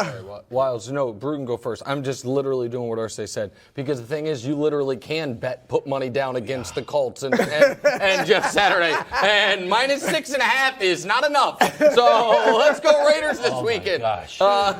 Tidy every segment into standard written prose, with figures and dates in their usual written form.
Sorry, Wiles, no, Brew can go first. I'm just literally doing what Irsay said. Because the thing is, you literally can put money down against the Colts and Jeff Saturday. And minus 6.5 is not enough. So let's go Raiders this weekend. Gosh. Go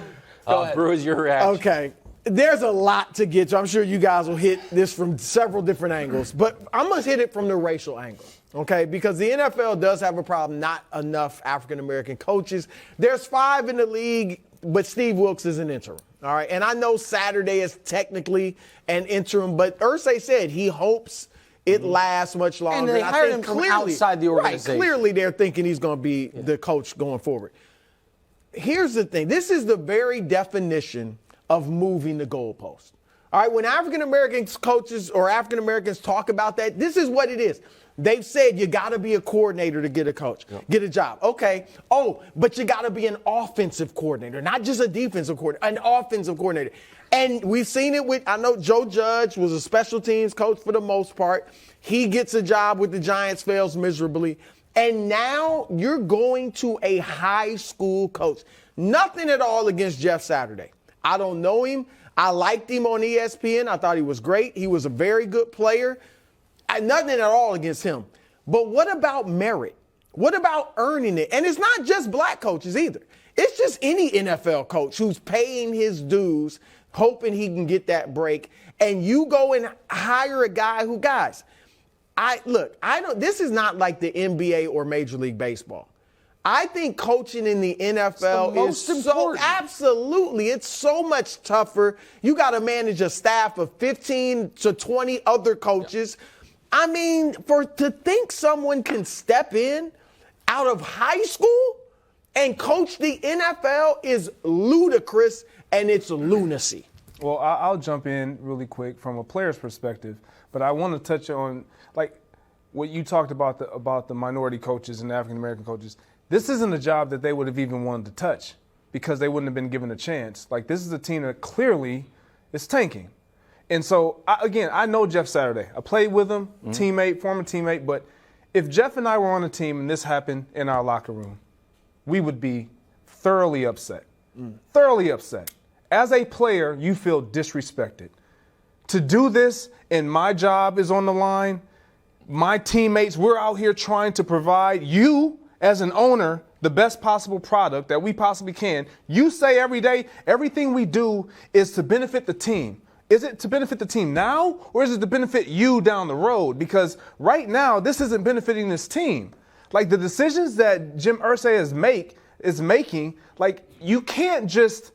ahead. Brew, is your reaction? Okay. There's a lot to get to. I'm sure you guys will hit this from several different angles, but I'm going to hit it from the racial angle, okay? Because the NFL does have a problem, not enough African-American coaches. There's 5 in the league, but Steve Wilkes is an interim, all right? And I know Saturday is technically an interim, but Irsay said he hopes it lasts much longer. And they hired him from outside the organization. Right, clearly they're thinking he's going to be the coach going forward. Here's the thing. This is the very definition of moving the goalpost. All right, when African-American coaches or African-Americans talk about that, this is what it is. They've said you got to be a coordinator to get a coach, get a job. Okay. Oh, but you got to be an offensive coordinator, not just a defensive coordinator, an offensive coordinator. And we've seen it with, I know Joe Judge was a special teams coach for the most part. He gets a job with the Giants, fails miserably. And now you're going to a high school coach. Nothing at all against Jeff Saturday. I don't know him. I liked him on ESPN. I thought he was great. He was a very good player. Nothing at all against him. But what about merit? What about earning it? And it's not just black coaches either. It's just any NFL coach who's paying his dues, hoping he can get that break. And you go and hire a guy who, guys, this is not like the NBA or Major League Baseball. I think coaching in the NFL is so absolutely. It's so much tougher. You got to manage a staff of 15 to 20 other coaches. Yeah. I mean, to think someone can step in out of high school and coach the NFL is ludicrous, and it's lunacy. Well, I'll jump in really quick from a player's perspective, but I want to touch on like what you talked about the minority coaches and the African American coaches. This isn't a job that they would have even wanted to touch because they wouldn't have been given a chance. Like, this is a team that clearly is tanking. And so, I know Jeff Saturday. I played with him, former teammate. But if Jeff and I were on a team and this happened in our locker room, we would be thoroughly upset. Thoroughly upset. As a player, you feel disrespected. To do this and my job is on the line, my teammates, we're out here trying to provide you, as an owner, the best possible product that we possibly can. You say every day, everything we do is to benefit the team. Is it to benefit the team now, or is it to benefit you down the road? Because right now, this isn't benefiting this team. Like, the decisions that Jim Irsay is making, like, you can't just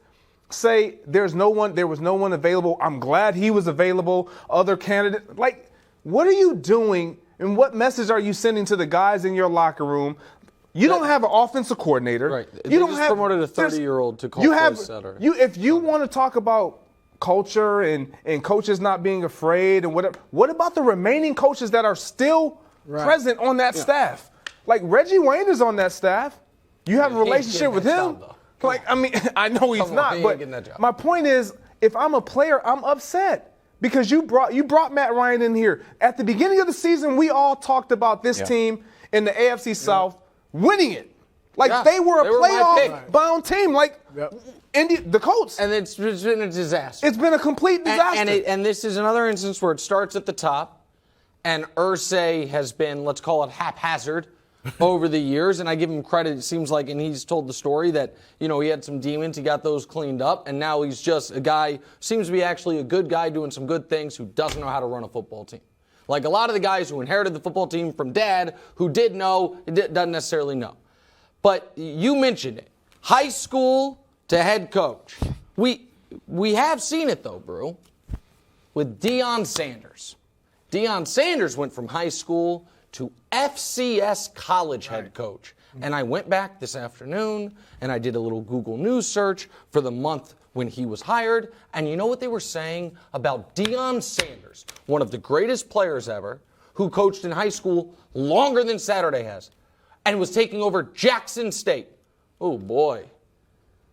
say there was no one available. I'm glad he was available. Other candidates. Like, what are you doing, and what message are you sending to the guys in your locker room? You don't have an offensive coordinator. Right. You don't have promoted a 30-year-old to call plays Saturday. If you want to talk about culture and coaches not being afraid and whatever, what about the remaining coaches that are still present on that staff? Like, Reggie Wayne is on that staff. You have a relationship with him. I know he's not, but my point is, if I'm a player, I'm upset because you brought Matt Ryan in here. At the beginning of the season, we all talked about this team in the AFC South winning it. Like, they were a playoff-bound team. Like, the Colts. And it's been a disaster. It's been a complete disaster. And this is another instance where it starts at the top, and Irsay has been, let's call it haphazard, over the years. And I give him credit, it seems like, and he's told the story that, he had some demons, he got those cleaned up, and now he's just a guy, seems to be actually a good guy doing some good things who doesn't know how to run a football team. Like a lot of the guys who inherited the football team from dad, who did know, doesn't necessarily know. But you mentioned it. High school to head coach. We have seen it, though, Brew, with Deion Sanders. Deion Sanders went from high school to FCS college head coach. And I went back this afternoon, and I did a little Google News search for the month when he was hired, and you know what they were saying about Deion Sanders, one of the greatest players ever, who coached in high school longer than Saturday has, and was taking over Jackson State. Oh, boy.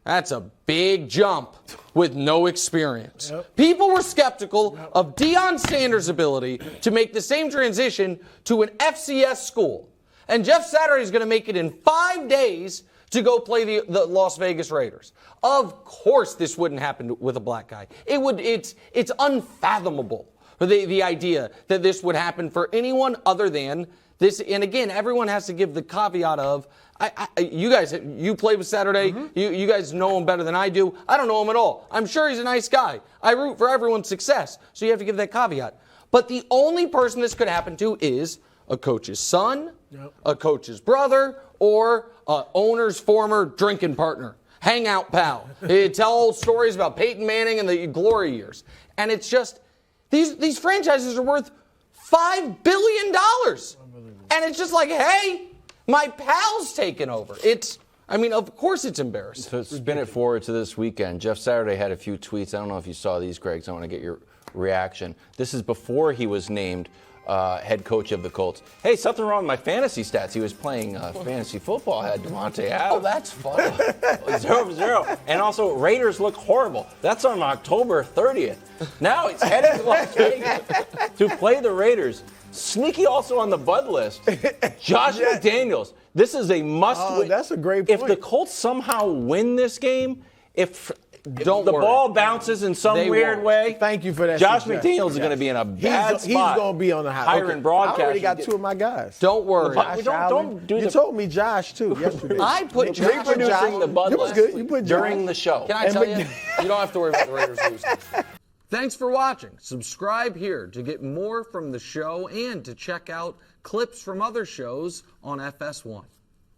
That's a big jump with no experience. People were skeptical of Deion Sanders' ability to make the same transition to an FCS school. And Jeff Saturday is going to make it in 5 days to go play the Las Vegas Raiders. Of course this wouldn't happen with a black guy. It's unfathomable for the idea that this would happen for anyone other than this. And again, everyone has to give the caveat of, you played with Saturday. Mm-hmm. You guys know him better than I do. I don't know him at all. I'm sure he's a nice guy. I root for everyone's success. So you have to give that caveat. But the only person this could happen to is a coach's son, a coach's brother, or owner's former drinking partner, hangout pal. They tell old stories about Peyton Manning and the glory years. And it's just, these franchises are worth $5 billion. And it's just like, hey, my pal's taking over. Of course it's embarrassing. To spin it forward to this weekend, Jeff Saturday had a few tweets. I don't know if you saw these, Greg, so I want to get your reaction. This is before he was named head coach of the Colts. Hey, something wrong with my fantasy stats. He was playing fantasy football, had Devontae Adams. Oh, that's fun. 0-0. And also, Raiders look horrible. That's on October 30th. Now he's headed to Las Vegas to play the Raiders. Sneaky also on the Bud list. Josh McDaniels. This is a must-win. That's a great point. If the Colts somehow win this game, if the worry. ball bounces in some weird way, thank you for that. Josh suggestion. McDaniels is going to be in a bad spot. He's going to be on the hot. Hiring broadcasters. I already got two of my guys. Don't worry. Don't do you told me Josh too yesterday. I put Josh reproducing the Bud It was list good. You put during Josh. the show. Can I tell you? You don't have to worry about the Raiders losing. Thanks for watching. Subscribe here to get more from the show and to check out clips from other shows on FS1.